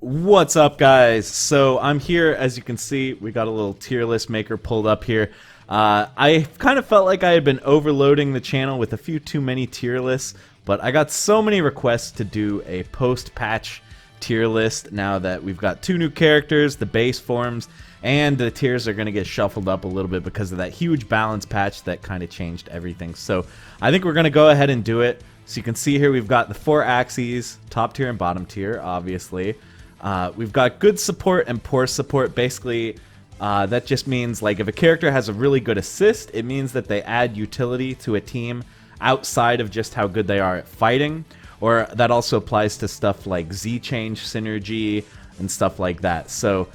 What's up, guys? So I'm here, as you can see, we got a little tier list maker pulled up here. I kind of felt like I had been overloading the channel with a few too many tier lists, but I got so many requests to do a post-patch tier list now that we've got two new characters, the base forms, and the tiers are going to get shuffled up a little bit because of that huge balance patch that kind of changed everything. So I think we're going to go ahead and do it. So you can see here we've got the four axes, top tier and bottom tier, obviously. We've got good support and poor support. Basically, that just means like if a character has a really good assist, it means that they add utility to a team outside of just how good they are at fighting. Or that also applies to stuff like Z-change, synergy, and stuff like that. So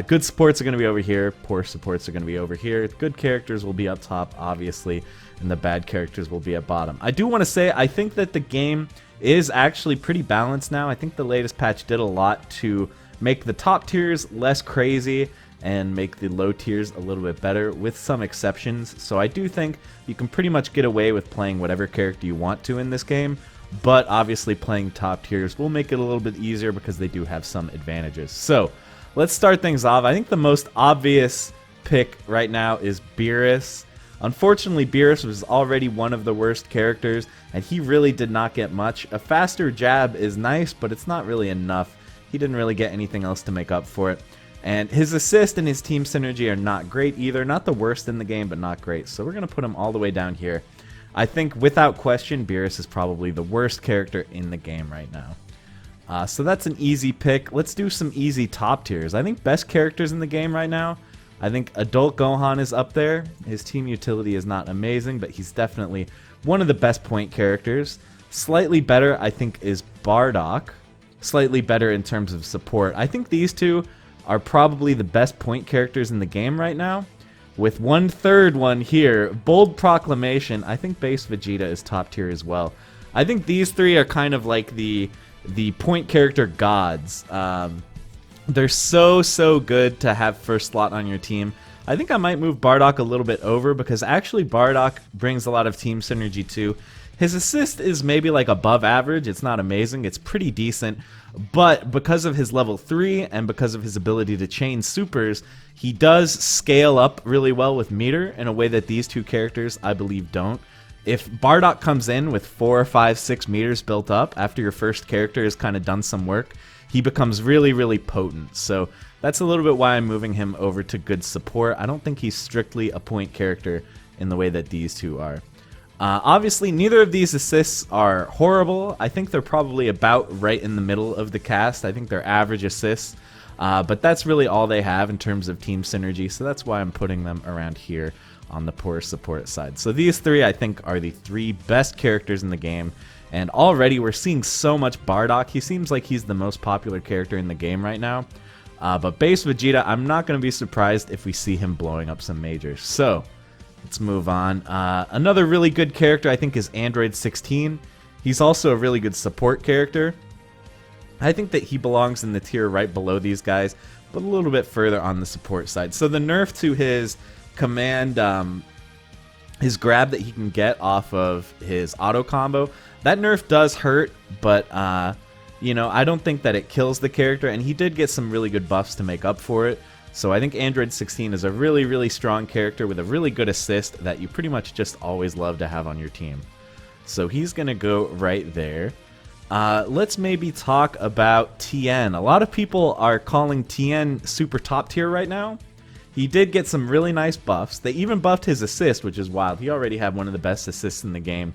good supports are going to be over here, poor supports are going to be over here. Good characters will be up top, obviously, and the bad characters will be at bottom. I do want to say, I think that the game is actually pretty balanced now. I think the latest patch did a lot to make the top tiers less crazy and make the low tiers a little bit better, with some exceptions. So I do think you can pretty much get away with playing whatever character you want to in this game, but obviously playing top tiers will make it a little bit easier because they do have some advantages. So let's start things off. I think the most obvious pick right now is Beerus. Unfortunately, Beerus was already one of the worst characters, and he really did not get much. A faster jab is nice, but it's not really enough. He didn't really get anything else to make up for it. And his assist and his team synergy are not great either. Not the worst in the game, but not great. So we're going to put him all the way down here. I think, without question, Beerus is probably the worst character in the game right now. So that's an easy pick. Let's do some easy top tiers. I think best characters in the game right now, I think Adult Gohan is up there. His team utility is not amazing, but he's definitely one of the best point characters. Slightly better, I think, is Bardock. Slightly better in terms of support. I think these two are probably the best point characters in the game right now. With one third one here, Bold Proclamation, I think base Vegeta is top tier as well. I think these three are kind of like the point character gods. They're so good to have first slot on your team. I think I might move Bardock a little bit over because actually Bardock brings a lot of team synergy too. His assist is maybe like above average. It's not amazing. It's pretty decent. But because of his level 3 and because of his ability to chain supers, he does scale up really well with meter in a way that these two characters, I believe, don't. If Bardock comes in with 4, 5, 6 meters built up after your first character has kind of done some work, he becomes really potent. So that's a little bit why I'm moving him over to good support. I don't think he's strictly a point character in the way that these two are. Obviously, neither of these assists are horrible. I think they're probably about right in the middle of the cast. I think they're average assists. But that's really all they have in terms of team synergy. So that's why I'm putting them around here on the poor support side. So these three, I think, are the three best characters in the game. And already we're seeing so much Bardock. He seems like he's the most popular character in the game right now. But base Vegeta, I'm not going to be surprised if we see him blowing up some majors. So let's move on. Another really good character, I think, is Android 16. He's also a really good support character. I think that he belongs in the tier right below these guys, but a little bit further on the support side. So the nerf to his command, his grab that he can get off of his auto combo, that nerf does hurt, but you know, I don't think that it kills the character, and he did get some really good buffs to make up for it. So I think Android 16 is a really strong character with a really good assist that you pretty much just always love to have on your team. So he's going to go right there. Let's maybe talk about Tien. A lot of people are calling Tien super top tier right now. He did get some really nice buffs. They even buffed his assist, which is wild. He already had one of the best assists in the game.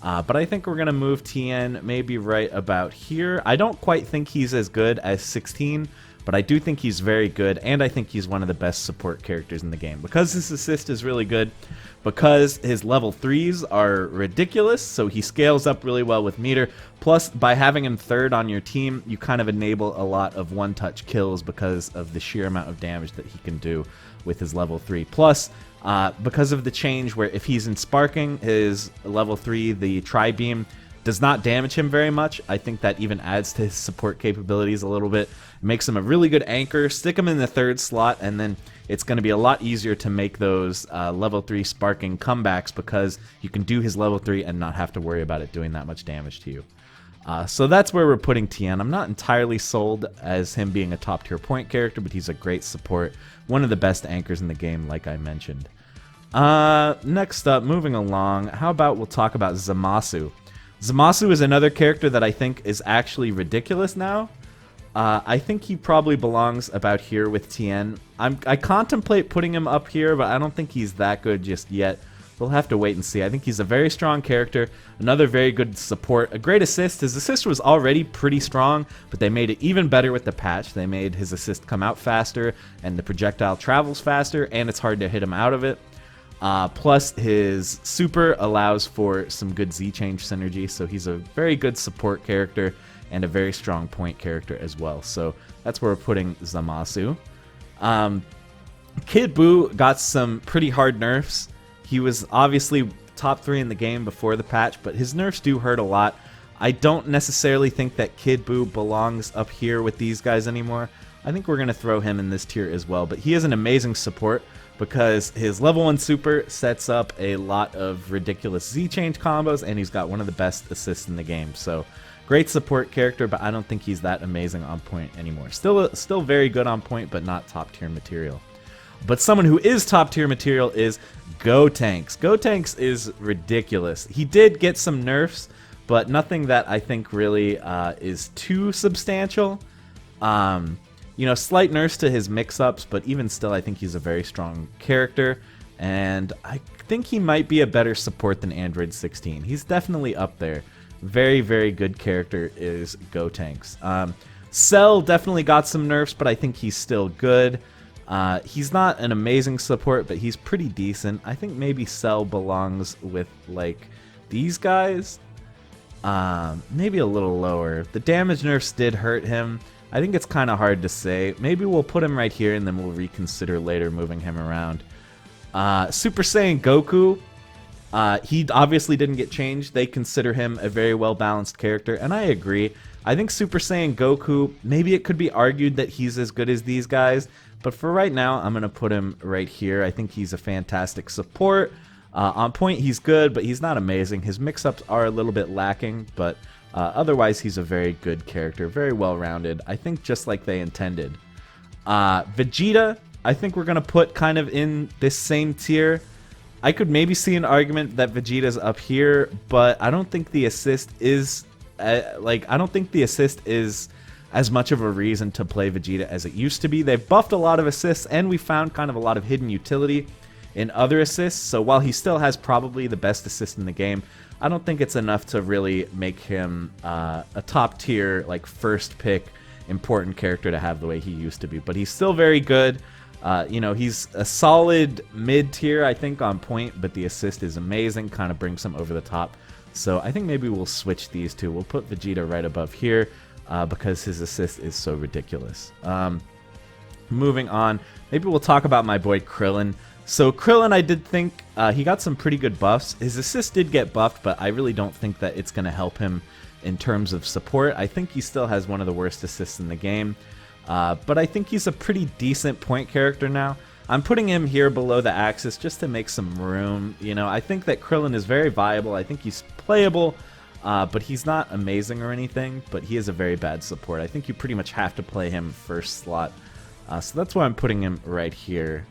But I think we're going to move Tien maybe right about here. I don't quite think he's as good as 16, but I do think he's very good, and I think he's one of the best support characters in the game. Because his assist is really good, because his level 3s are ridiculous, so he scales up really well with meter. Plus, by having him third on your team, you kind of enable a lot of one-touch kills because of the sheer amount of damage that he can do with his level 3. Plus, because of the change where if he's in sparking, his level 3, the tri-beam, does not damage him very much. I think that even adds to his support capabilities a little bit. It makes him a really good anchor. Stick him in the third slot, and then it's going to be a lot easier to make those level 3 sparking comebacks because you can do his level 3 and not have to worry about it doing that much damage to you. So that's where we're putting Tien. I'm not entirely sold as him being a top tier point character, but he's a great support. One of the best anchors in the game, like I mentioned. Next up, moving along, how about we'll talk about Zamasu. Zamasu is another character that I think is actually ridiculous now. I think he probably belongs about here with Tien. I contemplate putting him up here, but I don't think he's that good just yet. We'll have to wait and see. I think he's a very strong character, another very good support, a great assist. His assist was already pretty strong, but they made it even better with the patch. They made his assist come out faster, and the projectile travels faster, and it's hard to hit him out of it. Plus, his super allows for some good Z-change synergy, so he's a very good support character and a very strong point character as well. So that's where we're putting Zamasu. Kid Buu got some pretty hard nerfs. He was obviously top 3 in the game before the patch, but his nerfs do hurt a lot. I don't necessarily think that Kid Buu belongs up here with these guys anymore. I think we're going to throw him in this tier as well, but he is an amazing support because his level 1 super sets up a lot of ridiculous Z-change combos, and he's got one of the best assists in the game. So great support character, but I don't think he's that amazing on point anymore. Still very good on point, but not top tier material. But someone who is top tier material is Gotenks. Gotenks is ridiculous. He did get some nerfs, but nothing that I think really is too substantial. You know, slight nerfs to his mix-ups, but even still, I think he's a very strong character, and I think he might be a better support than Android 16. He's definitely up there. Very, very good character is Gotenks. Cell definitely got some nerfs, but I think he's still good. He's not an amazing support, but he's pretty decent. I think maybe Cell belongs with, like, these guys. Maybe a little lower. The damage nerfs did hurt him. I think it's kind of hard to say. Maybe we'll put him right here, and then we'll reconsider later moving him around. Super Saiyan Goku. He obviously didn't get changed. They consider him a very well-balanced character, and I agree. I think Super Saiyan Goku, maybe it could be argued that he's as good as these guys, but for right now, I'm going to put him right here. I think he's a fantastic support. On point, he's good, but he's not amazing. His mix-ups are a little bit lacking, but otherwise, he's a very good character, very well-rounded. I think just like they intended. Vegeta, I think we're going to put kind of in this same tier. I could maybe see an argument that Vegeta's up here, but I don't think the assist is I don't think the assist is as much of a reason to play Vegeta as it used to be. They've buffed a lot of assists, and we found kind of a lot of hidden utility in other assists. So while he still has probably the best assist in the game, I don't think it's enough to really make him a top tier, like first pick important character to have the way he used to be. But he's still very good. You know, he's a solid mid-tier, I think, on point, but the assist is amazing, kind of brings him over the top. So I think maybe we'll switch these two. We'll put Vegeta right above here because his assist is so ridiculous. Moving on, maybe we'll talk about my boy Krillin. So Krillin, I did think he got some pretty good buffs. His assist did get buffed, but I really don't think that it's going to help him in terms of support. I think he still has one of the worst assists in the game. But I think he's a pretty decent point character now. I'm putting him here below the axis just to make some room. You know, I think that Krillin is very viable. I think he's playable, but he's not amazing or anything, but he is a very bad support. I think you pretty much have to play him first slot. So that's why I'm putting him right here.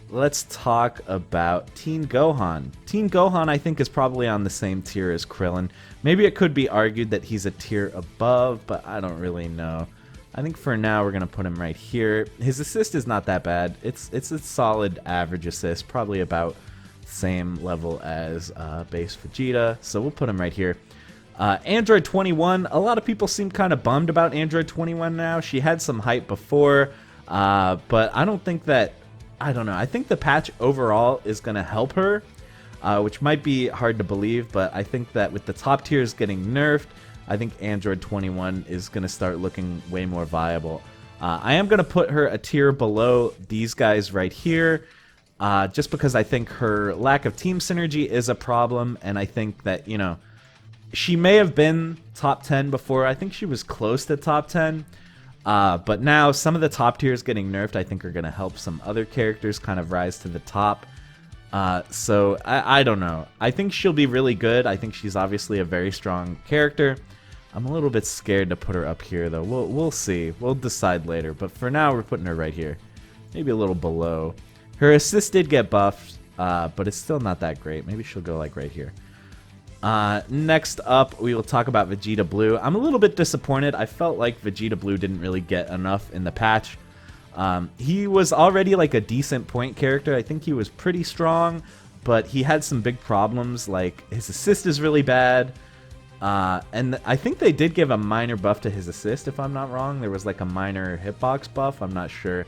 Let's talk about Teen Gohan. Teen Gohan, I think, is probably on the same tier as Krillin. Maybe it could be argued that he's a tier above, but I don't really know. I think for now we're going to put him right here. His assist is not that bad. It's a solid average assist, probably about the same level as base Vegeta, so we'll put him right here. Android 21, a lot of people seem kind of bummed about Android 21 now. She had some hype before, but I don't think that, I don't know. I think the patch overall is going to help her, which might be hard to believe, but I think that with the top tiers getting nerfed, I think Android 21 is going to start looking way more viable. I am going to put her a tier below these guys right here, just because I think her lack of team synergy is a problem, and I think that, you know, she may have been top 10 before. I think she was close to top 10, but now some of the top tiers getting nerfed I think are going to help some other characters kind of rise to the top. So I don't know. I think she'll be really good. I think she's obviously a very strong character. I'm a little bit scared to put her up here, though. We'll see. We'll decide later. But for now, we're putting her right here. Maybe a little below. Her assist did get buffed, but it's still not that great. Maybe she'll go like right here. Next up, we will talk about Vegeta Blue. I'm a little bit disappointed. I felt like Vegeta Blue didn't really get enough in the patch. He was already like a decent point character. I think he was pretty strong, but he had some big problems. Like his assist is really bad. And I think they did give a minor buff to his assist, if I'm not wrong. There was like a minor hitbox buff. I'm not sure.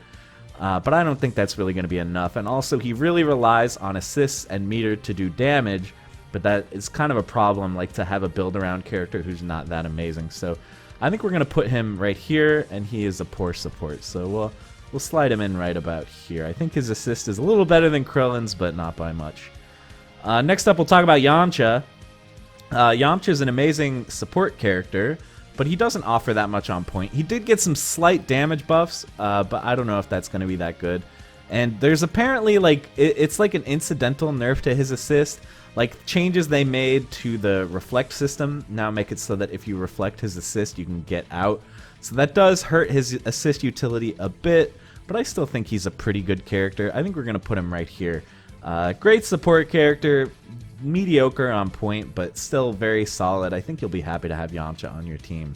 But I don't think that's really going to be enough. And also, he really relies on assists and meter to do damage. But that is kind of a problem, like to have a build-around character who's not that amazing. So I think we're going to put him right here, and he is a poor support. So we'll slide him in right about here. I think his assist is a little better than Krillin's, but not by much. Next up, we'll talk about Yamcha. Yamcha is an amazing support character, but he doesn't offer that much on point. He did get some slight damage buffs, but I don't know if that's going to be that good. And there's apparently, like, it's like an incidental nerf to his assist. Like, changes they made to the reflect system now make it so that if you reflect his assist, you can get out. So that does hurt his assist utility a bit, but I still think he's a pretty good character. I think we're going to put him right here. Great support character, mediocre on point, but still very solid. I think you'll be happy to have Yamcha on your team.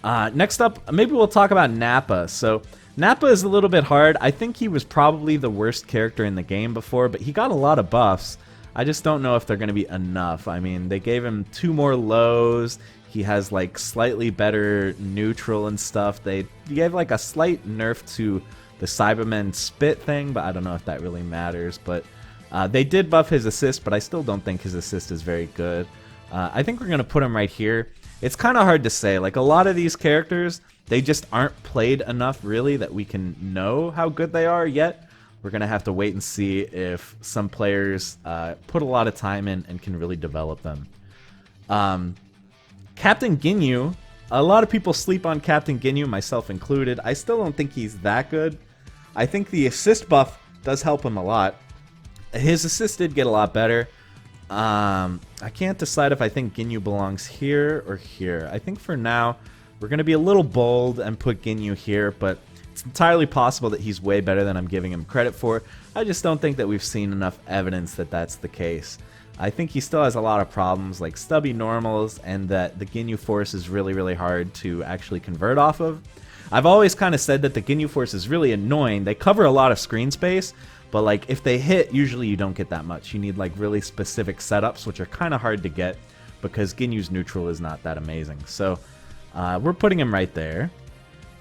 Next up, maybe we'll talk about Nappa. So Nappa is a little bit hard. I think he was probably the worst character in the game before, but he got a lot of buffs. I just don't know if they're going to be enough. I mean, they gave him 2 more lows. He has like slightly better neutral and stuff. They gave like a slight nerf to the Cybermen spit thing, but I don't know if that really matters. But they did buff his assist, but I still don't think his assist is very good. I think we're going to put him right here. It's kind of hard to say. Like, a lot of these characters, they just aren't played enough, really, that we can know how good they are yet. We're going to have to wait and see if some players put a lot of time in and can really develop them. Captain Ginyu. A lot of people sleep on Captain Ginyu, myself included. I still don't think he's that good. I think the assist buff does help him a lot. His assist did get a lot better. I can't decide if I think Ginyu belongs here or here. I think for now, we're going to be a little bold and put Ginyu here, but it's entirely possible that he's way better than I'm giving him credit for. I just don't think that we've seen enough evidence that that's the case. I think he still has a lot of problems like stubby normals, and that the Ginyu Force is really, really hard to actually convert off of. I've always kind of said that the Ginyu Force is really annoying. They cover a lot of screen space, but like if they hit, usually you don't get that much. You need like really specific setups, which are kind of hard to get because Ginyu's neutral is not that amazing. So we're putting him right there.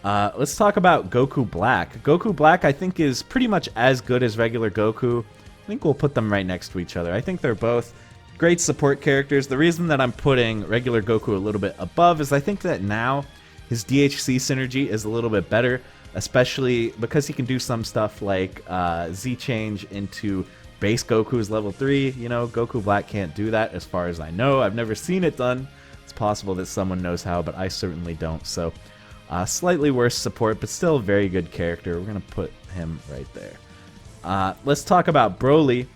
Let's talk about Goku Black. Goku Black, I think, is pretty much as good as regular Goku. I think we'll put them right next to each other. I think they're both great support characters. The reason that I'm putting regular Goku a little bit above is I think that now his DHC synergy is a little bit better, especially because he can do some stuff like Z change into base Goku's level 3. You know, Goku Black can't do that as far as I know. I've never seen it done. It's possible that someone knows how, but I certainly don't. So slightly worse support, but still a very good character. We're going to put him right there. Let's talk about Broly.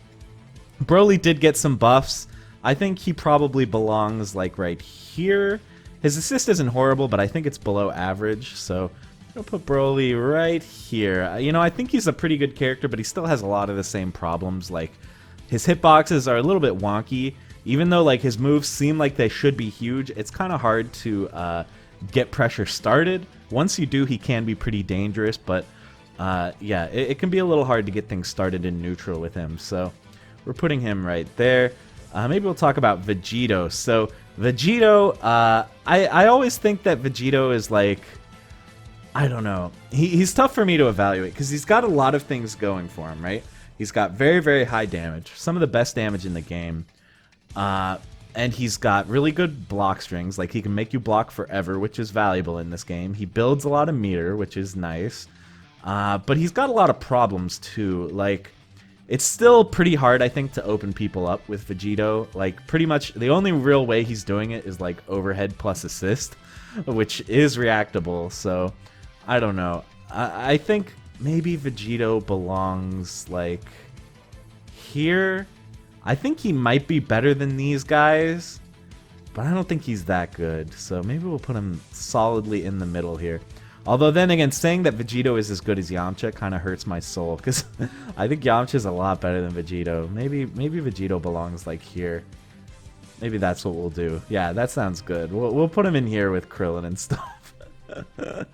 Broly did get some buffs. I think he probably belongs like right here. His assist isn't horrible, but I think it's below average. So I'm going to put Broly right here. You know, I think he's a pretty good character, but he still has a lot of the same problems. Like, his hitboxes are a little bit wonky. Even though like his moves seem like they should be huge, it's kind of hard to get pressure started. Once you do, he can be pretty dangerous, but yeah, it can be a little hard to get things started in neutral with him. So we're putting him right there. Maybe we'll talk about Vegito. So Vegito, I always think that Vegito is like, I don't know. He's tough for me to evaluate because he's got a lot of things going for him, right? He's got very, very high damage, some of the best damage in the game. And he's got really good block strings. Like, he can make you block forever, which is valuable in this game. He builds a lot of meter, which is nice. But he's got a lot of problems too. Like, it's still pretty hard, I think, to open people up with Vegito. Like, pretty much the only real way he's doing it is like overhead plus assist, which is reactable. So I don't know. I think maybe Vegito belongs like here, I think he might be better than these guys, but I don't think he's that good. So maybe we'll put him solidly in the middle here. Although then again, saying that Vegito is as good as Yamcha kind of hurts my soul, because I think Yamcha's a lot better than Vegito. Maybe Vegito belongs like here. Maybe that's what we'll do. Yeah, that sounds good. We'll put him in here with Krillin and stuff.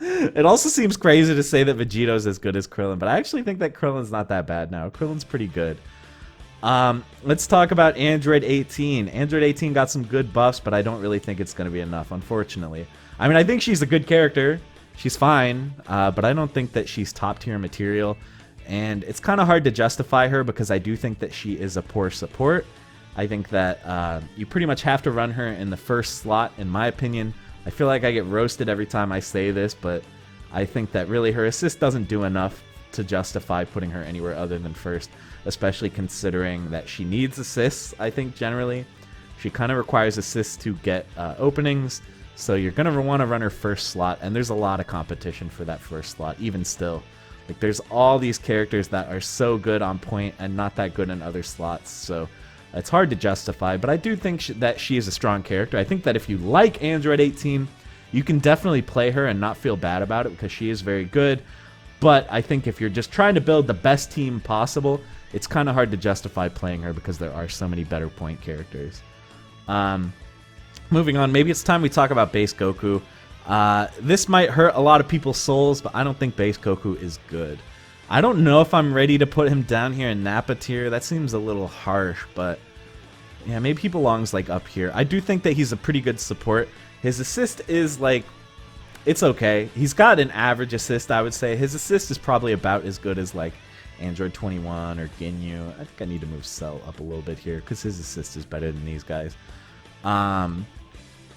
It also seems crazy to say that Vegito's as good as Krillin, but I actually think that Krillin's not that bad now. Krillin's pretty good. Let's talk about Android 18. Android 18 got some good buffs, but I don't really think it's going to be enough, unfortunately. I mean, I think she's a good character. She's fine, but I don't think that she's top tier material, and it's kind of hard to justify her because I do think that she is a poor support. I think that you pretty much have to run her in the first slot, in my opinion. I feel like I get roasted every time I say this, but I think that really her assist doesn't do enough to justify putting her anywhere other than first, especially considering that she needs assists, I think, generally. She kind of requires assists to get openings. So you're going to want to run her first slot, and there's a lot of competition for that first slot, even still. Like, there's all these characters that are so good on point and not that good in other slots, so it's hard to justify, but I do think that she is a strong character. I think that if you like Android 18, you can definitely play her and not feel bad about it because she is very good, but I think if you're just trying to build the best team possible, it's kind of hard to justify playing her because there are so many better point characters. Moving on, maybe it's time we talk about base Goku. This might hurt a lot of people's souls, but I don't think base Goku is good. I don't know if I'm ready to put him down here in Nappa tier. That seems a little harsh, but yeah, maybe he belongs like up here. I do think that he's a pretty good support. His assist is like, it's okay. He's got an average assist, I would say. His assist is probably about as good as like Android 21 or Ginyu. I think I need to move Cell up a little bit here because his assist is better than these guys.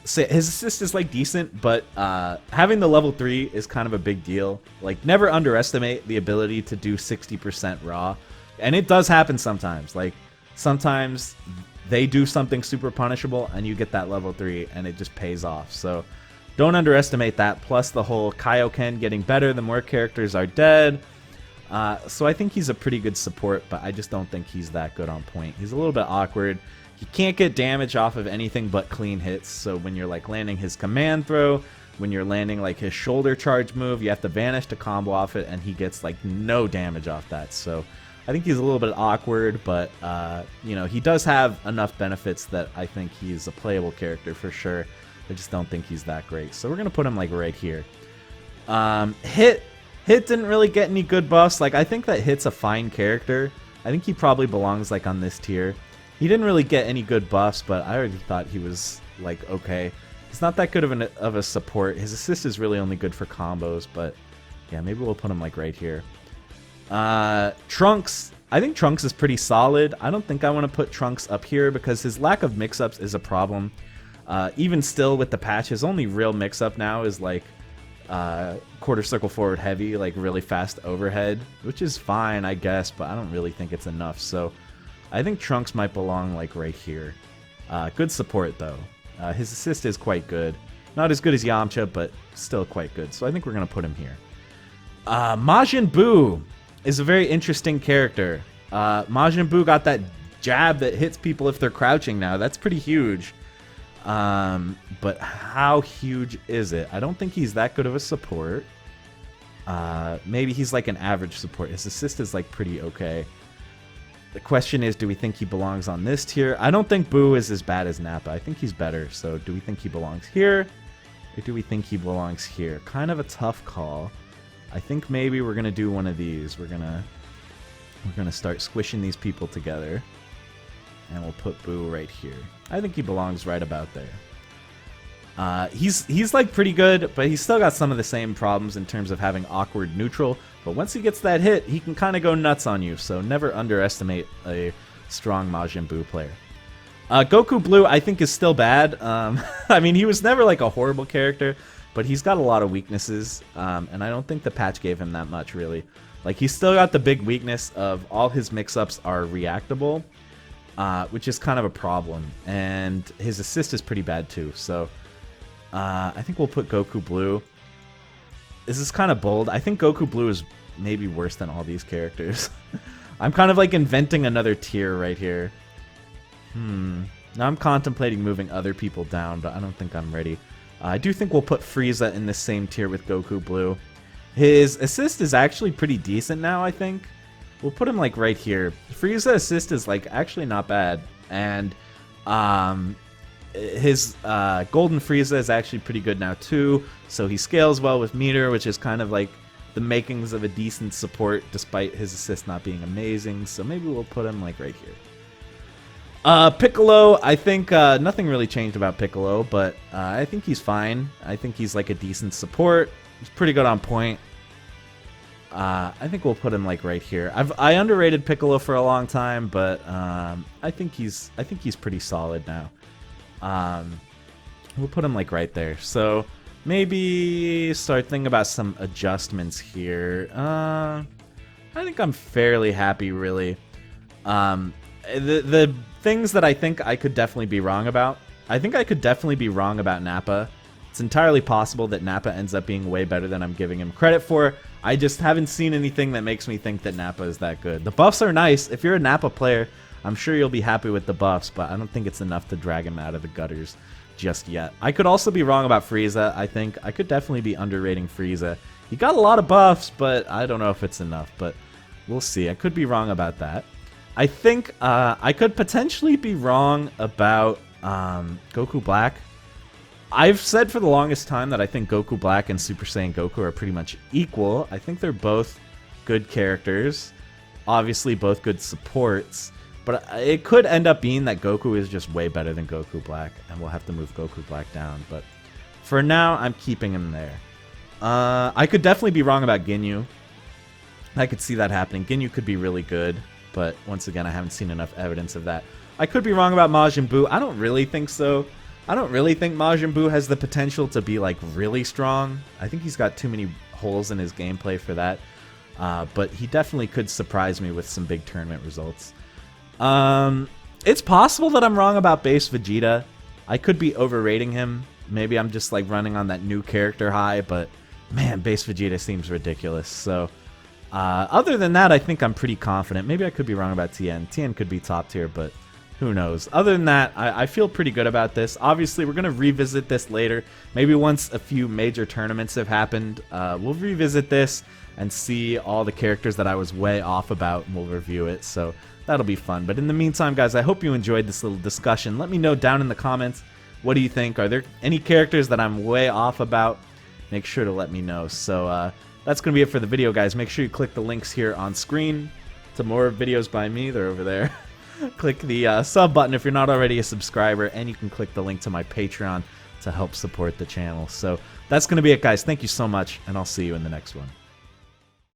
So his assist is like decent, but having the level 3 is kind of a big deal. Like, never underestimate the ability to do 60% raw, and it does happen sometimes. Like, sometimes they do something super punishable and you get that level 3 and it just pays off. So don't underestimate that. Plus the whole Kaioken getting better the more characters are dead. So I think he's a pretty good support, but I just don't think he's that good on point. He's a little bit awkward. He can't get damage off of anything but clean hits, so when you're like landing his command throw, when you're landing like his shoulder charge move, you have to vanish to combo off it, and he gets like no damage off that. So I think he's a little bit awkward, but you know, he does have enough benefits that I think he's a playable character for sure. I just don't think he's that great. So we're gonna put him like right here. Hit didn't really get any good buffs. Like, I think that Hit's a fine character. I think he probably belongs like on this tier. He didn't really get any good buffs, but I already thought he was, like, okay. He's not that good of a support. His assist is really only good for combos, but yeah, maybe we'll put him, like, right here. Trunks. I think Trunks is pretty solid. I don't think I want to put Trunks up here because his lack of mix-ups is a problem. Even still with the patch, his only real mix-up now is, like, quarter circle forward heavy, like, really fast overhead, which is fine, I guess, but I don't really think it's enough, so I think Trunks might belong like right here. Good support though. His assist is quite good. Not as good as Yamcha, but still quite good. So I think we're going to put him here. Majin Buu is a very interesting character. Majin Buu got that jab that hits people if they're crouching now. That's pretty huge. But how huge is it? I don't think he's that good of a support. Maybe he's like an average support. His assist is like pretty okay. The question is, do we think he belongs on this tier? I don't think Buu is as bad as Nappa. I think he's better. So do we think he belongs here? Or do we think he belongs here? Kind of a tough call. I think maybe we're going to do one of these. We're gonna start squishing these people together. And we'll put Buu right here. I think he belongs right about there. He's like pretty good, but he's still got some of the same problems in terms of having awkward neutral. But once he gets that hit, he can kind of go nuts on you, so never underestimate a strong Majin Buu player. Goku Blue, I think, is still bad. I mean, he was never like a horrible character, but he's got a lot of weaknesses, and I don't think the patch gave him that much, really. Like, he's still got the big weakness of all his mix-ups are reactable, which is kind of a problem, and his assist is pretty bad, too, so I think we'll put Goku Blue. This is kind of bold. I think Goku Blue is maybe worse than all these characters. I'm kind of like inventing another tier right here. Now I'm contemplating moving other people down, but I don't think I'm ready. I do think we'll put Frieza in the same tier with Goku Blue. His assist is actually pretty decent now, I think. We'll put him like right here. Frieza assist is like actually not bad. And his Golden Frieza is actually pretty good now too. So he scales well with meter, which is kind of like the makings of a decent support despite his assist not being amazing. So maybe we'll put him like right here. Piccolo, I think nothing really changed about Piccolo, but I think he's fine. I think he's like a decent support. He's pretty good on point. I think we'll put him like right here. I underrated Piccolo for a long time, but I think he's pretty solid now. We'll put him like right there. So maybe start thinking about some adjustments here. I think I'm fairly happy, really. The things that I think I could definitely be wrong about. I think I could definitely be wrong about Nappa. It's entirely possible that Nappa ends up being way better than I'm giving him credit for. I just haven't seen anything that makes me think that Nappa is that good. The buffs are nice. If you're a Nappa player, I'm sure you'll be happy with the buffs, but I don't think it's enough to drag him out of the gutters just yet. I could also be wrong about Frieza. I think I could definitely be underrating Frieza. He got a lot of buffs, but I don't know if it's enough, but we'll see. I could be wrong about that. I think I could potentially be wrong about Goku Black. I've said for the longest time that I think Goku Black and Super Saiyan Goku are pretty much equal. I think they're both good characters. Obviously, both good supports. But it could end up being that Goku is just way better than Goku Black, and we'll have to move Goku Black down. But for now, I'm keeping him there. I could definitely be wrong about Ginyu. I could see that happening. Ginyu could be really good. But once again, I haven't seen enough evidence of that. I could be wrong about Majin Buu. I don't really think so. I don't really think Majin Buu has the potential to be like really strong. I think he's got too many holes in his gameplay for that. But he definitely could surprise me with some big tournament results. It's possible that I'm wrong about base Vegeta. I could be overrating him. Maybe I'm just like running on that new character high. But man, base Vegeta seems ridiculous. So other than that, I think I'm pretty confident. Maybe I could be wrong about Tien. Tien could be top tier, but who knows? Other than that, I feel pretty good about this. Obviously, we're going to revisit this later. Maybe once a few major tournaments have happened, we'll revisit this and see all the characters that I was way off about, and we'll review it. So that'll be fun. But in the meantime, guys, I hope you enjoyed this little discussion. Let me know down in the comments, what do you think? Are there any characters that I'm way off about? Make sure to let me know. So that's going to be it for the video, guys. Make sure you click the links here on screen to more videos by me. They're over there. Click the sub button if you're not already a subscriber, and you can click the link to my Patreon to help support the channel. So that's going to be it, guys. Thank you so much, and I'll see you in the next one.